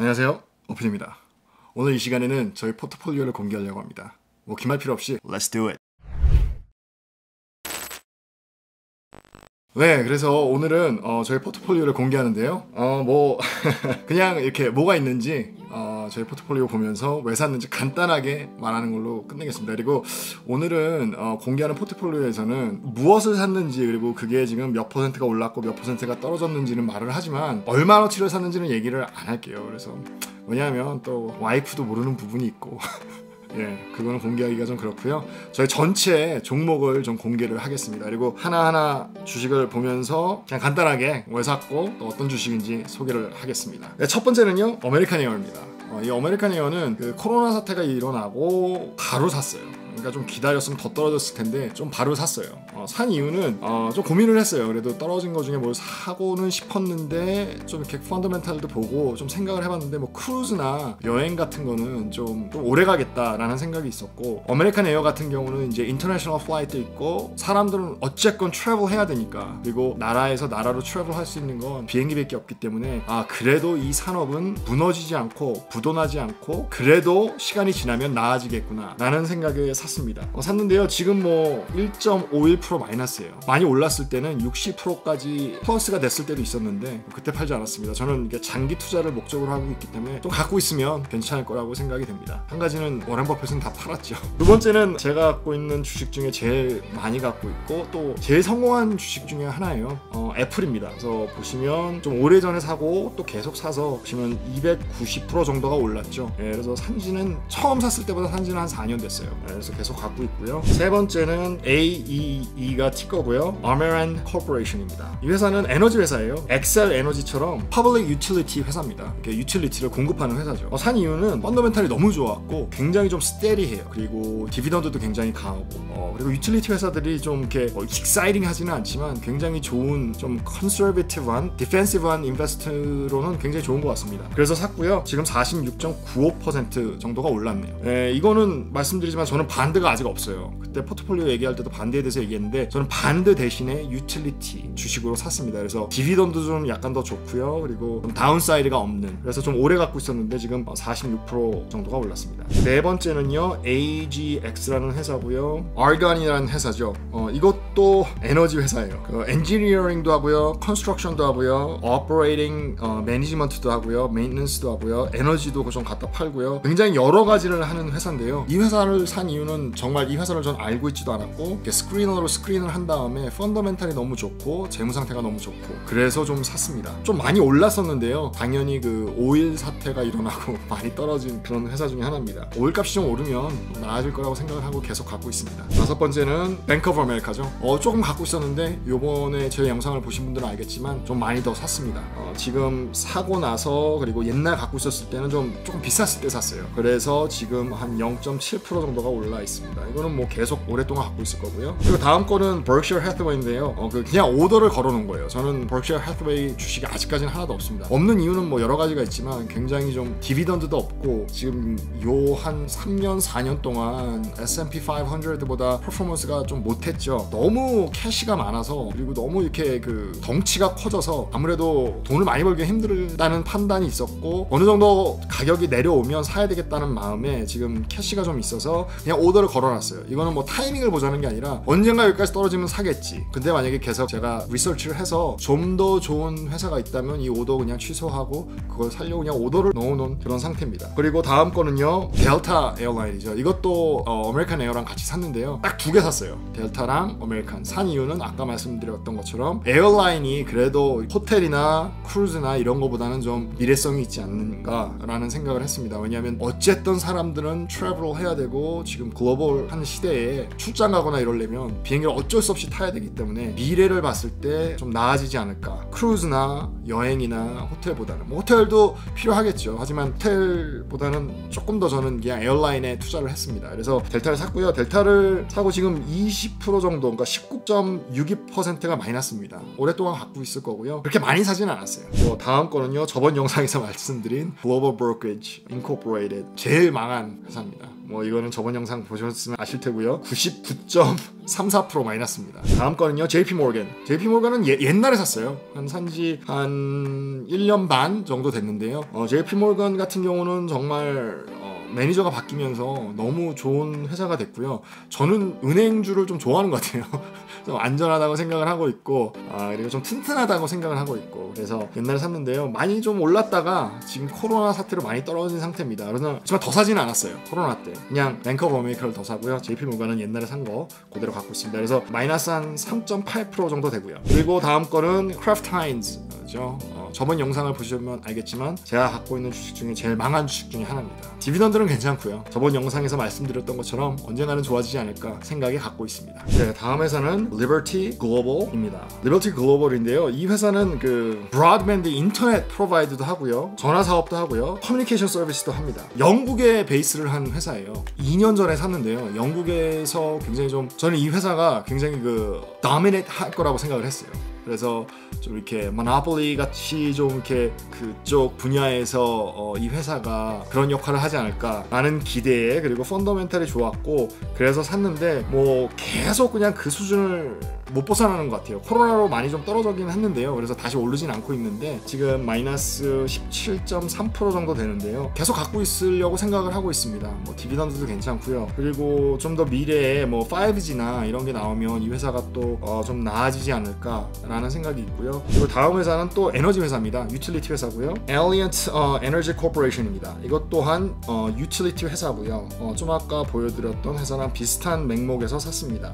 안녕하세요, 오픈입니다. 오늘 이 시간에는 저희 포트폴리오를 공개하려고 합니다. 뭐 기말 필요 없이 Let's do it. 네, 그래서 오늘은 저희 포트폴리오를 공개하는데요. 그냥 이렇게 뭐가 있는지 저희 포트폴리오 보면서 왜 샀는지 간단하게 말하는 걸로 끝내겠습니다. 그리고 오늘은 공개하는 포트폴리오에서는 무엇을 샀는지, 그리고 그게 지금 몇 퍼센트가 올랐고 몇 퍼센트가 떨어졌는지는 말을 하지만 얼마어치를 샀는지는 얘기를 안 할게요. 그래서 왜냐하면 또 와이프도 모르는 부분이 있고 예, 그거는 공개하기가 좀 그렇고요. 저희 전체 종목을 좀 공개를 하겠습니다. 그리고 하나하나 주식을 보면서 그냥 간단하게 왜 샀고 또 어떤 주식인지 소개를 하겠습니다. 네, 첫 번째는요, 아메리칸 에어입니다. 이 아메리칸 에어는 그 코로나 사태가 일어나고 바로 샀어요. 그러니까 좀 기다렸으면 더 떨어졌을 텐데 좀 바로 샀어요. 산 이유는 좀 고민을 했어요. 그래도 떨어진 거 중에 뭘 사고는 싶었는데 좀 이렇게 펀더멘탈도 보고 좀 생각을 해봤는데 뭐 크루즈나 여행 같은 거는 좀 오래 가겠다라는 생각이 있었고, 아메리칸 에어 같은 경우는 이제 인터내셔널 플라이트 있고 사람들은 어쨌건 트래블 해야 되니까, 그리고 나라에서 나라로 트래블 할 수 있는 건 비행기밖에 없기 때문에 그래도 이 산업은 무너지지 않고 부도나지 않고 그래도 시간이 지나면 나아지겠구나 라는 생각에 샀습니다. 샀는데요, 지금 뭐 1.51% 마이너스예요. 많이 올랐을 때는 60%까지 플러스가 됐을 때도 있었는데 그때 팔지 않았습니다. 저는 이게 장기 투자를 목적으로 하고 있기 때문에 좀 갖고 있으면 괜찮을 거라고 생각이 됩니다. 한 가지는 워렌 버핏은 다 팔았죠. 두 번째는 제가 갖고 있는 주식 중에 제일 많이 갖고 있고 또 제일 성공한 주식 중에 하나예요. 애플입니다. 그래서 보시면 좀 오래전에 사고 또 계속 사서 보시면 290% 정도가 올랐죠. 그래서 산지는 처음 샀을 때보다 산지는 한 4년 됐어요. 그래서 계속 갖고 있고요. 세 번째는 AEE가 티커고요. 아메란 코퍼레이션입니다. 이 회사는 에너지 회사예요. 엑셀 에너지처럼 퍼블릭 유틸리티 회사입니다. 이렇게 유틸리티를 공급하는 회사죠. 산 이유는 펀더멘탈이 너무 좋았고 굉장히 좀 스테디해요. 그리고 디비던드도 굉장히 강하고 그리고 유틸리티 회사들이 좀 이렇게 익사이팅 하지는 않지만 굉장히 좋은 좀 컨서베티브한 디펜시브한 인베스트로는 굉장히 좋은 것 같습니다. 그래서 샀고요. 지금 46.95% 정도가 올랐네요. 이거는 말씀드리지만 저는 반드가 아직 없어요. 그때 포트폴리오 얘기할 때도 반드에 대해서 얘기했는데 저는 반드 대신에 유틸리티 주식으로 샀습니다. 그래서 디비던도 좀 약간 더 좋고요. 그리고 좀 다운사이드가 없는, 그래서 좀 오래 갖고 있었는데 지금 46% 정도가 올랐습니다. 네 번째는요, AGX라는 회사고요. Argon이라는 회사죠. 이것도 에너지 회사예요. 엔지니어링도 하고요, 컨스트럭션도 하고요, 오퍼레이팅 매니지먼트도 하고요, 메인턴스도 하고요, 에너지도 좀 갖다 팔고요. 굉장히 여러 가지를 하는 회사인데요. 이 회사를 산 이유는 정말 이 회사를 전 알고 있지도 않았고 스크리너로 스크린을 한 다음에 펀더멘탈이 너무 좋고 재무 상태가 너무 좋고 그래서 좀 샀습니다. 좀 많이 올랐었는데요. 당연히 그 오일 사태가 일어나고 많이 떨어진 그런 회사 중에 하나입니다. 오일 값이 좀 오르면 나아질 거라고 생각을 하고 계속 갖고 있습니다. 다섯 번째는 뱅크 오브 아메리카죠. 조금 갖고 있었는데 요번에 제 영상을 보신 분들은 알겠지만 좀 많이 더 샀습니다. 지금 사고 나서, 그리고 옛날 갖고 있었을 때는 조금 비쌌을 때 샀어요. 그래서 지금 한 0.7% 정도가 올라 있습니다. 이거는 뭐 계속 오랫동안 갖고 있을 거고요. 그리고 다음 거는 버크셔 해서웨이인데요. 그냥 오더를 걸어 놓은 거예요. 저는 버크셔 해서웨이 주식이 아직까지는 하나도 없습니다. 없는 이유는 뭐 여러 가지가 있지만 굉장히 좀 디비던드도 없고 지금 요 한 3년 4년 동안 S&P 500보다 퍼포먼스가 좀 못했죠. 너무 캐시가 많아서, 그리고 너무 이렇게 그 덩치가 커져서 아무래도 돈을 많이 벌기 힘들다는 판단이 있었고 어느 정도 가격이 내려오면 사야 되겠다는 마음에 지금 캐시가 좀 있어서 그냥 오더를 걸어놨어요. 이거는 뭐 타이밍을 보자는 게 아니라 언젠가 여기까지 떨어지면 사겠지. 근데 만약에 계속 제가 리서치를 해서 좀 더 좋은 회사가 있다면 이 오더 그냥 취소하고 그걸 살려고 그냥 오더를 넣어놓은 그런 상태입니다. 그리고 다음 거는요, 델타 에어라인이죠. 이것도 아메리칸 에어랑 같이 샀는데요. 딱 두 개 샀어요. 델타랑 아메리칸. 산 이유는 아까 말씀드렸던 것처럼 에어라인이 그래도 호텔이나 크루즈나 이런 거보다는 좀 미래성이 있지 않는가라는 생각을 했습니다. 왜냐하면 어쨌든 사람들은 트래블을 해야 되고 지금 글로벌한 시대에 출장 가거나 이러려면 비행기를 어쩔 수 없이 타야 되기 때문에 미래를 봤을 때 좀 나아지지 않을까. 크루즈나 여행이나 호텔보다는, 뭐 호텔도 필요하겠죠. 하지만 호텔보다는 조금 더 저는 그냥 에어라인에 투자를 했습니다. 그래서 델타를 샀고요. 델타를 사고 지금 20% 정도, 그러니까 19.62%가 마이너스입니다. 오랫동안 갖고 있을 거고요. 그렇게 많이 사지는 않았어요. 다음 거는요, 저번 영상에서 말씀드린 글로벌 브로커리지 인코퍼레이티드, 제일 망한 회사입니다. 뭐 이거는 저번 영상 보셨으면 아실 테고요. 99.34% 마이너스입니다. 다음 거는요. JP 모건. JP 모건은 옛날에 샀어요. 산지 한 1년 반 정도 됐는데요. JP 모건 같은 경우는 정말 매니저가 바뀌면서 너무 좋은 회사가 됐고요. 저는 은행주를 좀 좋아하는 것 같아요. 좀 안전하다고 생각을 하고 있고, 그리고 좀 튼튼하다고 생각을 하고 있고, 그래서 옛날에 샀는데요. 많이 좀 올랐다가 지금 코로나 사태로 많이 떨어진 상태입니다. 그래서 하지만 더 사지는 않았어요. 코로나 때 그냥 뱅크 오브 아메리카를 더 사고요. JP 모건은 옛날에 산 거 그대로 갖고 있습니다. 그래서 마이너스 한 3.8% 정도 되고요. 그리고 다음 거는 크래프트 하인즈죠. 저번 영상을 보시면 알겠지만 제가 갖고 있는 주식 중에 제일 망한 주식 중에 하나입니다. 디비던드는 괜찮고요. 저번 영상에서 말씀드렸던 것처럼 언젠가는 좋아지지 않을까 생각이 갖고 있습니다. 네, 다음 회사는 Liberty Global입니다. Liberty Global인데요. 이 회사는 그 브로드밴드 인터넷 프로바이드도 하고요. 전화 사업도 하고요. 커뮤니케이션 서비스도 합니다. 영국에 베이스를 한 회사예요. 2년 전에 샀는데요. 영국에서 굉장히 좀 저는 이 회사가 굉장히 그 도미네이트 할 거라고 생각을 했어요. 그래서 좀 이렇게 모노폴리 같이 좀 이렇게 그쪽 분야에서 이 회사가 그런 역할을 하지 않을까라는 기대에, 그리고 펀더멘탈이 좋았고 그래서 샀는데 뭐 계속 그냥 그 수준을 못 벗어나는 것 같아요. 코로나로 많이 좀 떨어지긴 했는데요. 그래서 다시 오르진 않고 있는데 지금 마이너스 17.3% 정도 되는데요. 계속 갖고 있으려고 생각을 하고 있습니다. 뭐 디비던드도 괜찮고요. 그리고 좀 더 미래에 뭐 5G나 이런 게 나오면 이 회사가 또 좀 나아지지 않을까라는 생각이 있고요. 그리고 다음 회사는 또 에너지 회사입니다. 유틸리티 회사고요. Alliant Energy Corporation입니다. 이것 또한 유틸리티 회사고요. 좀 아까 보여드렸던 회사랑 비슷한 맥목에서 샀습니다.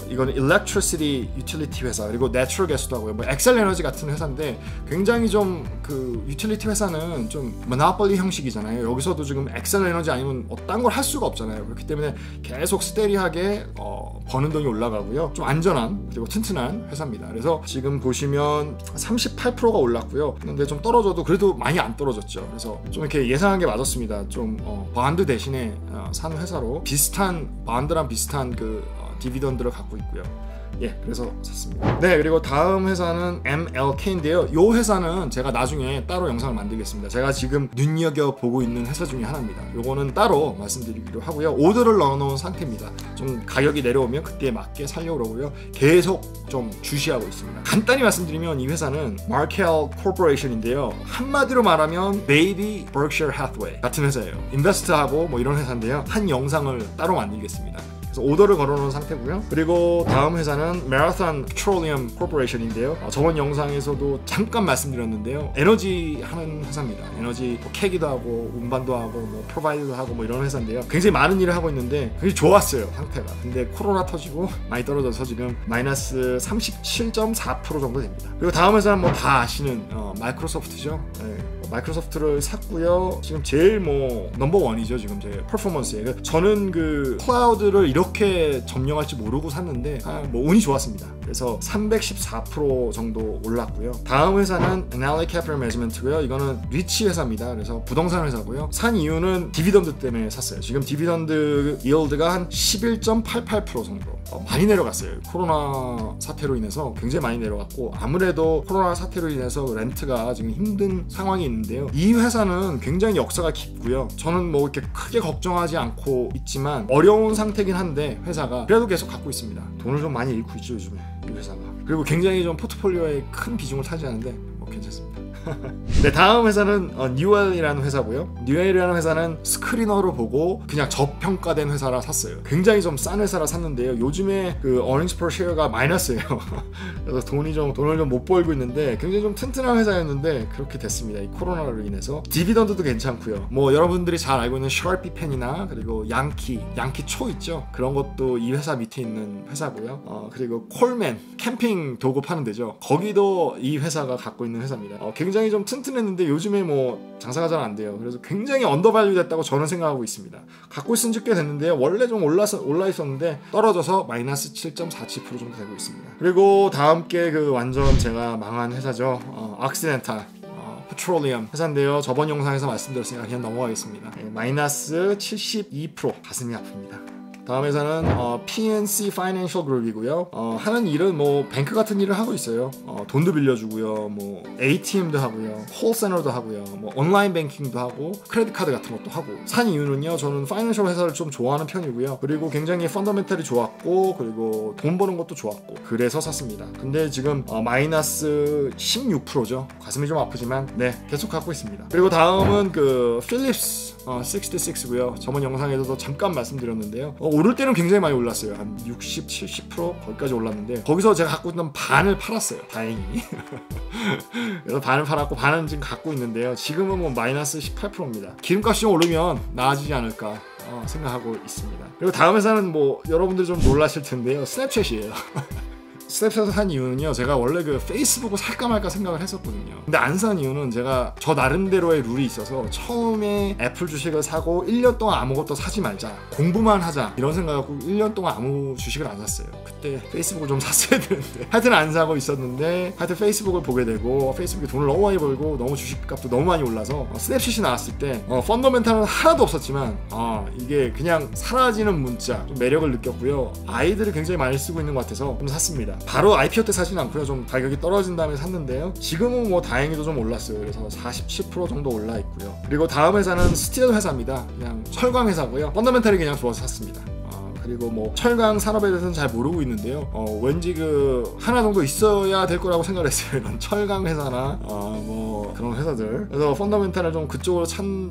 이거는 Electricity 유틸리티 회사, 그리고 내추럴 가스도 하고요. 뭐 엑셀 에너지 같은 회사인데 굉장히 좀 그 유틸리티 회사는 좀 모노폴리 형식이잖아요. 여기서도 지금 엑셀 에너지 아니면 딴 걸 할 수가 없잖아요. 그렇기 때문에 계속 스테디하게 버는 돈이 올라가고요. 좀 안전한 그리고 튼튼한 회사입니다. 그래서 지금 보시면 38%가 올랐고요. 근데 좀 떨어져도 그래도 많이 안 떨어졌죠. 그래서 좀 이렇게 예상한 게 맞았습니다. 좀 바운드 대신에 산 회사로 비슷한 바운드랑 비슷한 그 디비던드를 갖고 있고요. 예, 그래서 샀습니다. 네, 그리고 다음 회사는 MLK인데요. 이 회사는 제가 나중에 따로 영상을 만들겠습니다. 제가 지금 눈여겨보고 있는 회사 중에 하나입니다. 요거는 따로 말씀드리기로 하고요. 오더를 넣어놓은 상태입니다. 좀 가격이 내려오면 그때에 맞게 살려고 그러고요. 계속 좀 주시하고 있습니다. 간단히 말씀드리면 이 회사는 Markel Corporation인데요. 한마디로 말하면 Baby Berkshire Hathaway 같은 회사예요. 인베스트하고 뭐 이런 회사인데요. 한 영상을 따로 만들겠습니다. 오더를 걸어놓은 상태고요. 그리고 다음 회사는 Marathon Petroleum Corporation인데요. 저번 영상에서도 잠깐 말씀드렸는데요. 에너지 하는 회사입니다. 에너지 뭐 캐기도 하고 운반도 하고 뭐 프로바이드도 하고 뭐 이런 회사인데요. 굉장히 많은 일을 하고 있는데 굉장히 좋았어요, 상태가. 근데 코로나 터지고 많이 떨어져서 지금 마이너스 37.4% 정도 됩니다. 그리고 다음 회사는 뭐 다 아시는 마이크로소프트죠. 네. 마이크로소프트를 샀고요. 지금 제일 뭐 넘버 원이죠. 지금 제 퍼포먼스에. 저는 그 클라우드를 이렇게 점령할지 모르고 샀는데 뭐 운이 좋았습니다. 그래서 314% 정도 올랐고요. 다음 회사는 Annaly Capital Management고요. 이거는 리치 회사입니다. 그래서 부동산 회사고요. 산 이유는 디비던드 때문에 샀어요. 지금 디비던드 yiel드가 한 11.88% 정도 많이 내려갔어요. 코로나 사태로 인해서 굉장히 많이 내려갔고, 아무래도 코로나 사태로 인해서 렌트가 지금 힘든 상황이 있는데요. 이 회사는 굉장히 역사가 깊고요. 저는 뭐 이렇게 크게 걱정하지 않고 있지만 어려운 상태긴 한데 회사가 그래도 계속 갖고 있습니다. 돈을 좀 많이 잃고 있죠, 요즘에 이 회사가. 그리고 굉장히 좀 포트폴리오에 큰 비중을 차지하는데 뭐 괜찮습니다. 네, 다음 회사는 뉴엘이라는 회사고요. 뉴엘이라는 회사는 스크리너로 보고 그냥 저평가된 회사라 샀어요. 굉장히 좀 싼 회사라 샀는데요. 요즘에 그 earnings per share가 마이너스예요. 그래서 돈을 좀 못 벌고 있는데 굉장히 좀 튼튼한 회사였는데 그렇게 됐습니다. 이 코로나로 인해서. 디비던드도 괜찮고요. 뭐 여러분들이 잘 알고 있는 샤피 펜이나 그리고 양키 초 있죠. 그런 것도 이 회사 밑에 있는 회사고요. 그리고 콜맨 캠핑 도구 파는 데죠. 거기도 이 회사가 갖고 있는 회사입니다. 굉장히 좀 튼튼했는데 요즘에 뭐 장사가 잘 안 돼요. 그래서 굉장히 언더밸류 됐다고 저는 생각하고 있습니다. 갖고 있은 지 꽤 됐는데요. 원래 좀 올라 있었는데 떨어져서 마이너스 7.47% 정도 되고 있습니다. 그리고 다음 게 그 완전 제가 망한 회사죠. 악시덴탈 페트롤리엄 회사인데요. 저번 영상에서 말씀드렸으니까 그냥 넘어가겠습니다. 마이너스 72%. 가슴이 아픕니다. 다음 회사는 PNC Financial Group이고요. 하는 일은 뭐 뱅크 같은 일을 하고 있어요. 돈도 빌려주고요, 뭐 ATM도 하고요, 콜센터도 하고요, 뭐 온라인 뱅킹도 하고 크레딧 카드 같은 것도 하고. 산 이유는요, 저는 파이낸셜 회사를 좀 좋아하는 편이고요. 그리고 굉장히 펀더멘탈이 좋았고, 그리고 돈 버는 것도 좋았고, 그래서 샀습니다. 근데 지금 마이너스 16%죠. 가슴이 좀 아프지만 네, 계속 갖고 있습니다. 그리고 다음은 그 필립스 66고요. 저번 영상에서도 잠깐 말씀드렸는데요. 오를 때는 굉장히 많이 올랐어요. 한 60, 70% 거기까지 올랐는데 거기서 제가 갖고 있는 반을 팔았어요. 다행히. 그래서 반을 팔았고 반은 지금 갖고 있는데요. 지금은 뭐 마이너스 18%입니다. 기름값이 좀 오르면 나아지지 않을까 생각하고 있습니다. 그리고 다음 회사는 뭐 여러분들 좀 놀라실 텐데요. 스냅챗이에요. 스냅챗을 산 이유는요, 제가 원래 그 페이스북을 살까 말까 생각을 했었거든요. 근데 안 산 이유는 제가 저 나름대로의 룰이 있어서 처음에 애플 주식을 사고 1년 동안 아무것도 사지 말자, 공부만 하자 이런 생각하고 1년 동안 아무 주식을 안 샀어요. 그때 페이스북을 좀 샀어야 되는데 하여튼 안 사고 있었는데, 하여튼 페이스북을 보게 되고 페이스북에 돈을 너무 많이 벌고 너무 주식값도 너무 많이 올라서 스냅챗이 나왔을 때 펀더멘탈은 하나도 없었지만 이게 그냥 사라지는 문자 좀 매력을 느꼈고요. 아이들을 굉장히 많이 쓰고 있는 것 같아서 좀 샀습니다. 바로 IPO 때 사진 않고요. 좀 가격이 떨어진 다음에 샀는데요. 지금은 뭐 다행히도 좀 올랐어요. 그래서 47% 정도 올라 있고요. 그리고 다음 회사는 스틸 회사입니다. 그냥 철강 회사고요. 펀더멘탈이 그냥 좋아서 샀습니다. 그리고 뭐 철강 산업에 대해서는 잘 모르고 있는데요. 왠지 그 하나 정도 있어야 될 거라고 생각을 했어요. 이런 철강 회사나 뭐 그런 회사들. 그래서 펀더멘탈을 좀 그쪽으로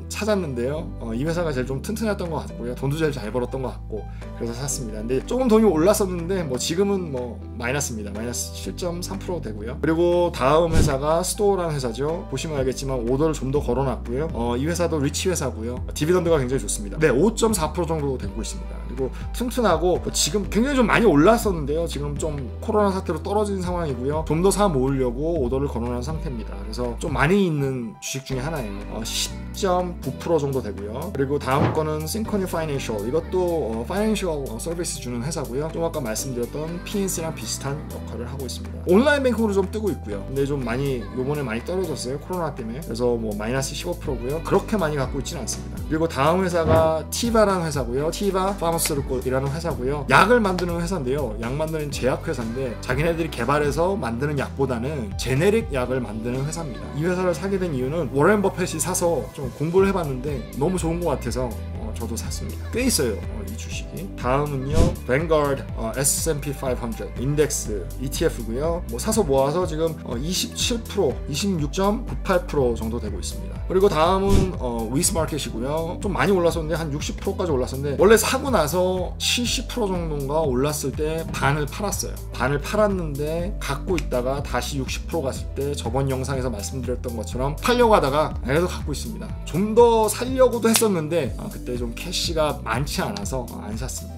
찾았는데요. 이 회사가 제일 좀 튼튼했던 것 같고요. 돈도 제일 잘 벌었던 것 같고, 그래서 샀습니다. 근데 조금 돈이 올랐었는데 뭐 지금은 뭐 마이너스입니다. 마이너스 7.3% 되고요. 그리고 다음 회사가 스토어라는 회사죠. 보시면 알겠지만 오더를 좀 더 걸어놨고요. 이 회사도 리치 회사고요. 디비던드가 굉장히 좋습니다. 네, 5.4% 정도 되고 있습니다. 그리고 튼튼하고 지금 굉장히 좀 많이 올랐었는데요. 지금 좀 코로나 사태로 떨어진 상황이고요. 좀 더 사 모으려고 오더를 걸어놓은 상태입니다. 그래서 좀 많이 있는 주식 중에 하나예요. 10.9% 정도 되고요. 그리고 다음 거는 Synchrony Financial. 이것도 파이낸셜 서비스 주는 회사고요. 좀 아까 말씀드렸던 PNC랑 비슷한 역할을 하고 있습니다. 온라인 뱅킹으로 좀 뜨고 있고요. 근데 좀 많이 요번에 많이 떨어졌어요. 코로나 때문에. 그래서 뭐 마이너스 15%고요. 그렇게 많이 갖고 있지는 않습니다. 그리고 다음 회사가 티바라는 회사고요. 티바 파마스루코이라는 회사고요. 약을 만드는 회사인데요. 약 만드는 제약 회사인데 자기네들이 개발해서 만드는 약보다는 제네릭 약을 만드는 회사입니다. 이 회사를 사게 된 이유는 워렌 버펫이 사서 좀 공부를 해봤는데 너무 좋은 것 같아서 저도 샀습니다. 꽤 있어요, 이 주식이. 다음은요, Vanguard S&P 500 인덱스 ETF고요. 뭐 사서 모아서 지금 27%, 26.98% 정도 되고 있습니다. 그리고 다음은 위스마켓이고요. 좀 많이 올랐었는데 한 60%까지 올랐었는데, 원래 사고 나서 70% 정도인가 올랐을 때 반을 팔았어요. 반을 팔았는데 갖고 있다가 다시 60% 갔을 때 저번 영상에서 말씀드렸던 것처럼 팔려고 하다가 그래도 갖고 있습니다. 좀 더 살려고도 했었는데 그때 좀 캐시가 많지 않아서 안 샀습니다.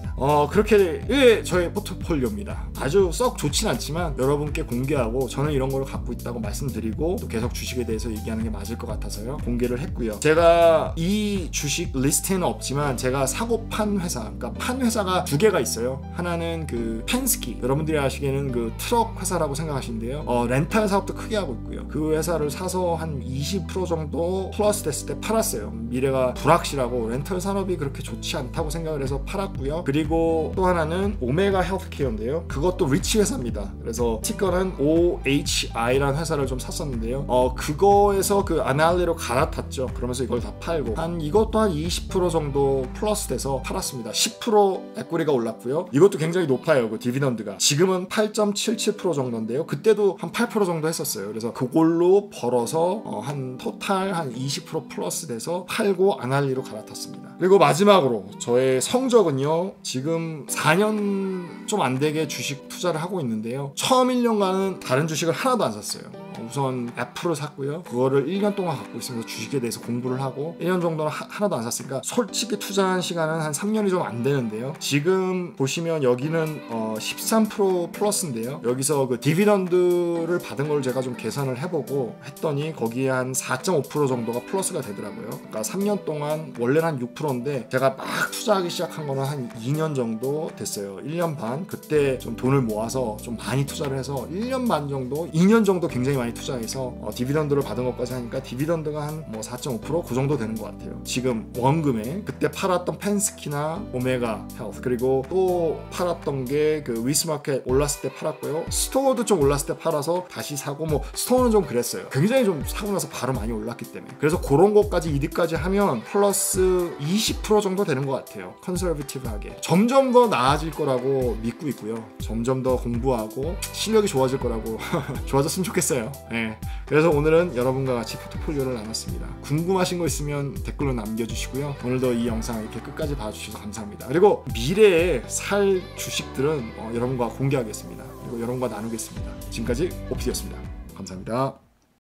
그렇게 저의 포트폴리오입니다. 아주 썩 좋진 않지만 여러분께 공개하고 저는 이런 걸 갖고 있다고 말씀드리고 또 계속 주식에 대해서 얘기하는 게 맞을 것 같아서요, 공개를 했고요. 제가 이 주식 리스트에는 없지만 제가 사고 판 회사, 그러니까 판 회사가 두 개가 있어요. 하나는 그 펜스키, 여러분들이 아시기에는 그 트럭 회사라고 생각하시는데요. 렌탈 사업도 크게 하고 있고요. 그 회사를 사서 한 20% 정도 플러스 됐을 때 팔았어요. 미래가 불확실하고 렌탈 산업이 그렇게 좋지 않다고 생각을 해서 팔았고요. 그리고 또 하나는 오메가 헬스케어인데요. 그것도 리치 회사입니다. 그래서 티커는 OHI라는 회사를 좀 샀었는데요. 그거에서 그 아날리로 갈아탔죠. 그러면서 이걸 다 팔고 이것도 한 20% 정도 플러스 돼서 팔았습니다. 10% 에코리가 올랐고요. 이것도 굉장히 높아요. 그 디비던드가 지금은 8.77% 정도인데요. 그때도 한 8% 정도 했었어요. 그래서 그걸로 벌어서 한 토탈 한 20% 플러스 돼서 팔고 아날리로 갈아탔습니다. 그리고 마지막으로 저의 성적은요, 지금 4년 좀 안 되게 주식 투자를 하고 있는데요. 처음 1년간은 다른 주식을 하나도 안 샀어요. 우선 애플을 샀고요. 그거를 1년 동안 갖고 있으면서 주식에 대해서 공부를 하고 1년 정도는 하나도 안 샀으니까 솔직히 투자한 시간은 한 3년이 좀 안 되는데요. 지금 보시면 여기는 13% 플러스인데요. 여기서 그 디비던드를 받은 걸 제가 좀 계산을 해보고 했더니 거기에 한 4.5% 정도가 플러스가 되더라고요. 그러니까 3년 동안 원래는 한 6%인데 제가 막 투자하기 시작한 거는 한 2년 정도 됐어요. 1년 반. 그때 좀 돈을 모아서 좀 많이 투자를 해서 1년 반 정도, 2년 정도 굉장히 많이 많이 투자해서 디비던드를 받은 것까지 하니까 디비던드가 한 뭐 4.5% 그 정도 되는 것 같아요. 지금 원금에 그때 팔았던 펜스키나 오메가 헬스, 그리고 또 팔았던 게 그 위스마켓 올랐을 때 팔았고요. 스토어도 좀 올랐을 때 팔아서 다시 사고, 뭐 스토어는 좀 그랬어요. 굉장히 좀 사고 나서 바로 많이 올랐기 때문에. 그래서 그런 것까지 이득까지 하면 플러스 20% 정도 되는 것 같아요. 컨서베티브하게. 점점 더 나아질 거라고 믿고 있고요. 점점 더 공부하고 실력이 좋아질 거라고 좋아졌으면 좋겠어요. 네. 그래서 오늘은 여러분과 같이 포트폴리오를 나눴습니다. 궁금하신 거 있으면 댓글로 남겨주시고요. 오늘도 이 영상 이렇게 끝까지 봐주셔서 감사합니다. 그리고 미래에 살 주식들은 여러분과 공개하겠습니다. 그리고 여러분과 나누겠습니다. 지금까지 오피디였습니다. 감사합니다.